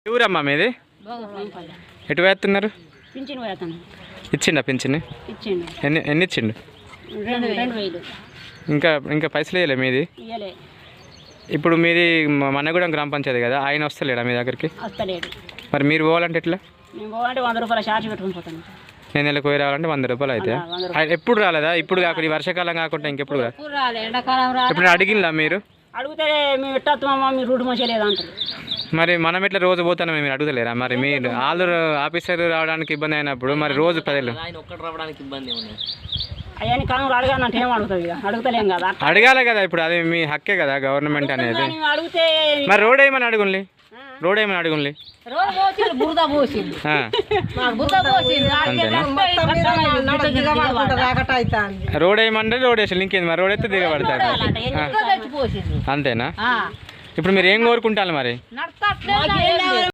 ఎవరమ్మా మీది? ఎటు వేస్తున్నారు? పింఛన్ పోతాను. ఇచ్చిండా పింఛన్? ఇచ్చిండు. ఎన్ని ఇచ్చిండు? 2000. ఇంకా పైసలు వేయలే మీది? ఇయ్యలే. ఇప్పుడు మీది మన్నగూడెం గ్రామ పంచాయతీ కదా, ఆయన వస్తలేడా మీ దగ్గరికి? వస్తలేడు. మరి మీరు పోవాలంటే ఎట్లా? నేను పోవాలంటే 100 రూపాయల ఛార్జ్ పెట్టుకుని పోతాను. నేను నెలకు పోయి రావాలంటే 100 రూపాయలు అయితే. ఎప్పుడు రాలేదా? ఇప్పుడు కాకుండా ఈ వర్షాకాలం కాకుండా ఇంకెప్పుడు రా? ఇప్పుడు అడిగినలా మీరు? అడిగితే మేము ఎట్టమ్మా మీరు రూట్ మంచిగా లేదా అంటారు. మరి మనం ఎట్లా రోజు పోతాను మీరు అడుగుతలేరా? మరి మీరు వాళ్ళు ఆఫీసర్ రావడానికి ఇబ్బంది అయినప్పుడు మరి రోజు ప్రజలు అవన్నీ కాలంలో అడగాలంటే ఏం అడుగుతుంది? ఇక అడుగుతలేం కదా. అడగాలి కదా, ఇప్పుడు అది మీ హక్కే కదా గవర్నమెంట్ అనేది. అడిగితే మరి రోడ్ ఏమని అడుగుండి, రోడ్ ఏమని అడుగుండి. రోడ్ ఏమంటే రోడ్ వేసి ఇంకేంది మరి, రోడ్ అయితే దిగబడతాడు అంతేనా? ఇప్పుడు మీరు ఏం కోరుకుంటారు మరి?